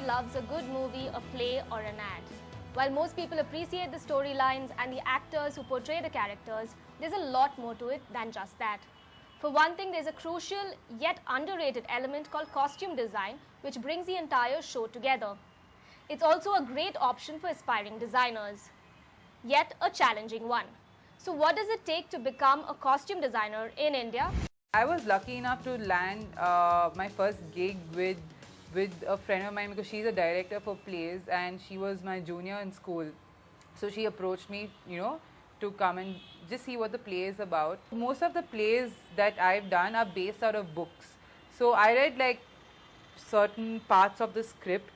loves a good movie, a play or an ad. While most people appreciate the storylines and the actors who portray the characters, there's a lot more to it than just that. For one thing, there's a crucial yet underrated element called costume design, which brings the entire show together. It's also a great option for aspiring designers, yet a challenging one. So what does it take to become a costume designer in India? I was lucky enough to land my first gig with a friend of mine because she's a director for plays and she was my junior in school. So she approached me, to come and just see what the play is about. Most of the plays that I've done are based out of books. So I read like certain parts of the script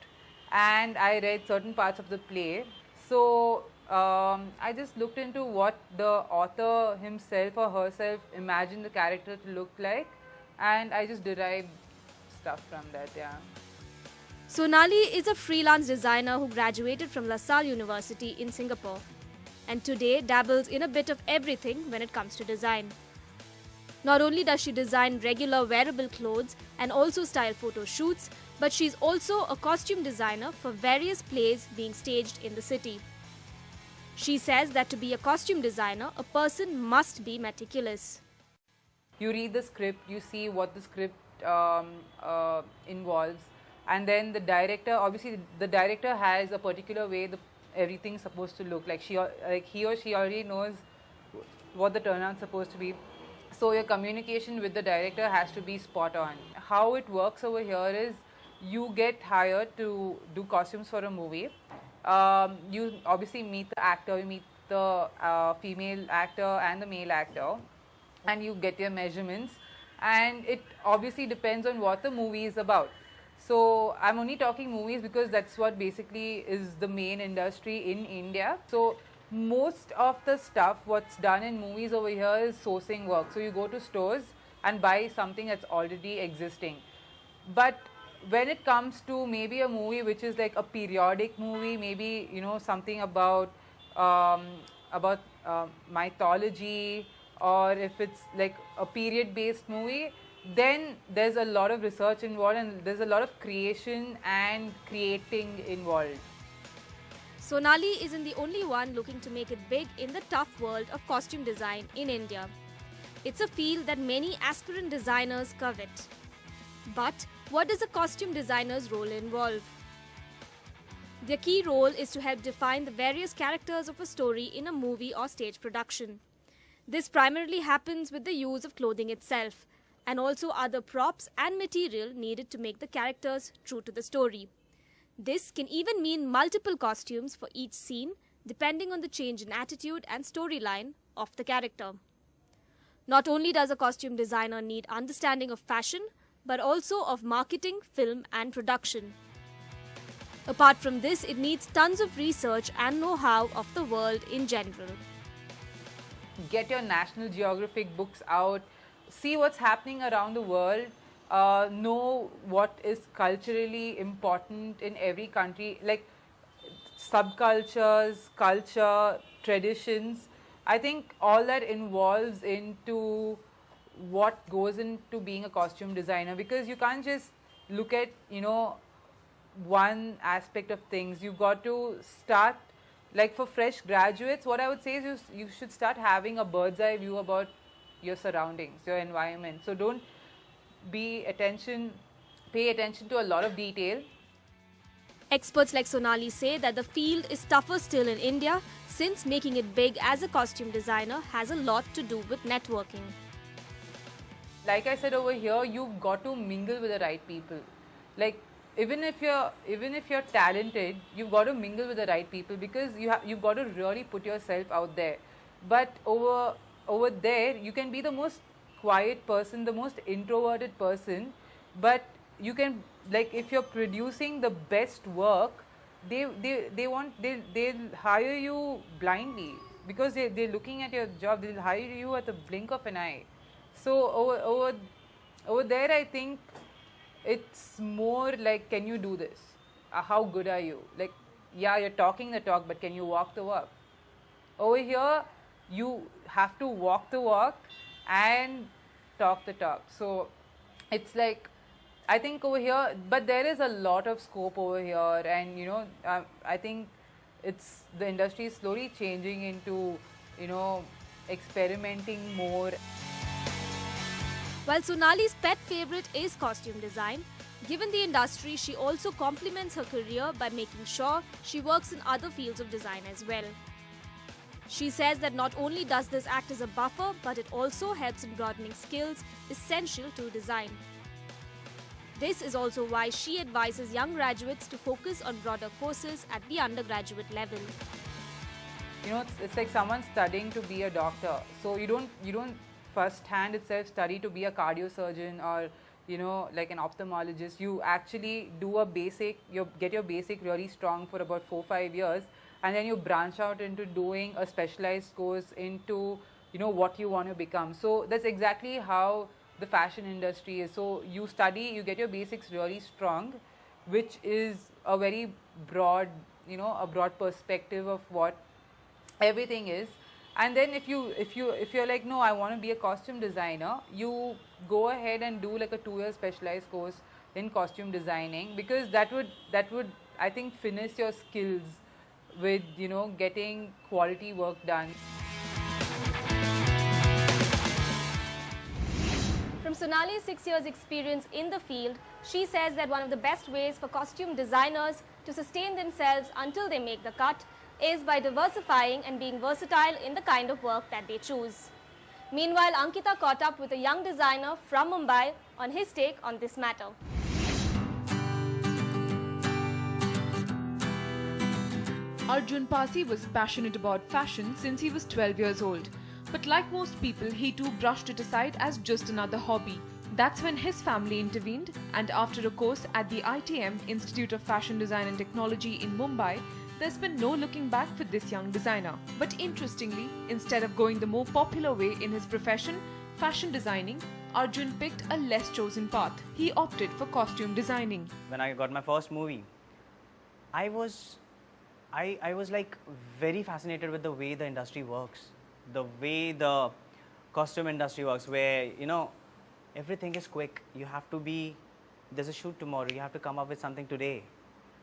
and I read certain parts of the play. So I just looked into what the author himself or herself imagined the character to look like, and I just derived stuff from that, yeah. Sonali is a freelance designer who graduated from LaSalle University in Singapore and today dabbles in a bit of everything when it comes to design. Not only does she design regular wearable clothes and also style photo shoots, but she's also a costume designer for various plays being staged in the city. She says that to be a costume designer, a person must be meticulous. You read the script, you see what the script involves, and then the director, obviously the director has a particular way everything's supposed to look like. He or she already knows what the turnout's supposed to be. So your communication with the director has to be spot on. How it works over here is you get hired to do costumes for a movie. You obviously meet the actor, you meet the female actor and the male actor, and you get your measurements, and it obviously depends on what the movie is about. So I'm only talking movies because that's what basically is the main industry in India. So most of the stuff what's done in movies over here is sourcing work. So you go to stores and buy something that's already existing. But when it comes to maybe a movie which is like a periodic movie, maybe something about mythology, or if it's like a period based movie, then there's a lot of research involved and there's a lot of creation and creating involved. Sonali isn't the only one looking to make it big in the tough world of costume design in India. It's a field that many aspirant designers covet. But what does a costume designer's role involve? Their key role is to help define the various characters of a story in a movie or stage production. This primarily happens with the use of clothing itself, and also other props and material needed to make the characters true to the story. This can even mean multiple costumes for each scene, depending on the change in attitude and storyline of the character. Not only does a costume designer need understanding of fashion, but also of marketing, film and production. Apart from this, it needs tons of research and know-how of the world in general. Get your National Geographic books out, see what's happening around the world, know what is culturally important in every country, like subcultures, culture, traditions. I think all that involves into what goes into being a costume designer, because you can't just look at one aspect of things. You've got to start, like for fresh graduates, what I would say is you should start having a bird's eye view about your surroundings, your environment. So don't pay attention to a lot of detail. Experts like Sonali say that the field is tougher still in India, since making it big as a costume designer has a lot to do with networking. Like I said over here, you've got to mingle with the right people. Like even if you're talented, you've got to mingle with the right people, because you've got to really put yourself out there. But over there, you can be the most quiet person, the most introverted person, but you can, like, if you're producing the best work, they'll hire you blindly, because they're looking at your job. They'll hire you at the blink of an eye. So over there, I think it's more like, can you do this? How good are you? Like, yeah, you're talking the talk, but can you walk the walk? Over here, you have to walk the walk and talk the talk. So it's like, I think over here, but there is a lot of scope over here, and I think the industry is slowly changing into experimenting more. While Sonali's pet favorite is costume design, given the industry, she also complements her career by making sure she works in other fields of design as well. She says that not only does this act as a buffer, but it also helps in broadening skills essential to design. This is also why she advises young graduates to focus on broader courses at the undergraduate level. It's like someone studying to be a doctor. So you don't first hand itself study to be a cardiosurgeon or like an ophthalmologist. You actually do get your basic really strong for about 4-5 years, and then you branch out into doing a specialized course into what you want to become. So that's exactly how the fashion industry is. So you study, you get your basics really strong, which is a very broad a broad perspective of what everything is. And then if you're like, no, I want to be a costume designer, you go ahead and do like a 2-year specialized course in costume designing, because that would I think finish your skills with getting quality work done. From Sonali's 6 years experience in the field, she says that one of the best ways for costume designers to sustain themselves until they make the cut is by diversifying and being versatile in the kind of work that they choose. Meanwhile, Ankita caught up with a young designer from Mumbai on his take on this matter. Arjun Pasi was passionate about fashion since he was 12 years old. But like most people, he too brushed it aside as just another hobby. That's when his family intervened, and after a course at the ITM, Institute of Fashion Design and Technology in Mumbai, there's been no looking back for this young designer. But interestingly, instead of going the more popular way in his profession, fashion designing, Arjun picked a less chosen path. He opted for costume designing. When I got my first movie, I was like very fascinated with the way the industry works, the way the costume industry works, where everything is quick. There's a shoot tomorrow, you have to come up with something today.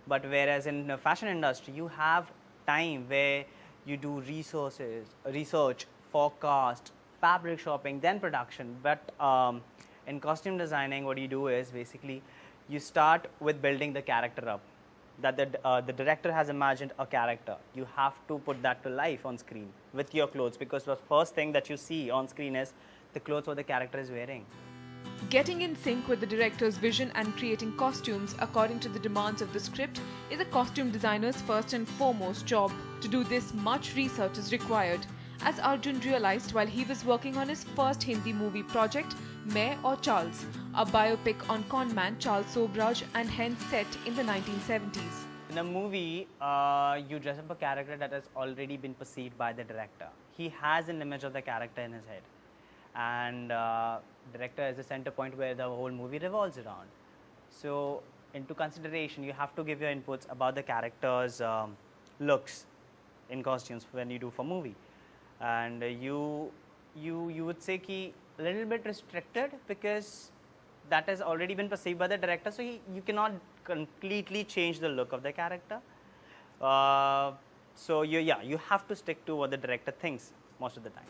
But whereas in the fashion industry, you have time where you do research, forecast, fabric shopping, then production. But in costume designing, what you do is basically you start with building the character up. That the director has imagined a character. You have to put that to life on screen with your clothes, because the first thing that you see on screen is the clothes what the character is wearing. Getting in sync with the director's vision and creating costumes according to the demands of the script is a costume designer's first and foremost job. To do this, much research is required, as Arjun realized while he was working on his first Hindi movie project, Main Aur Charles, a biopic on conman Charles Sobraj and hence set in the 1970s. In a movie, you dress up a character that has already been perceived by the director. He has an image of the character in his head, and director is the center point where the whole movie revolves around. So into consideration, you have to give your inputs about the character's looks in costumes when you do for movie. And you would say ki a little bit restricted, because that has already been perceived by the director, so you cannot completely change the look of the character. So you have to stick to what the director thinks most of the time.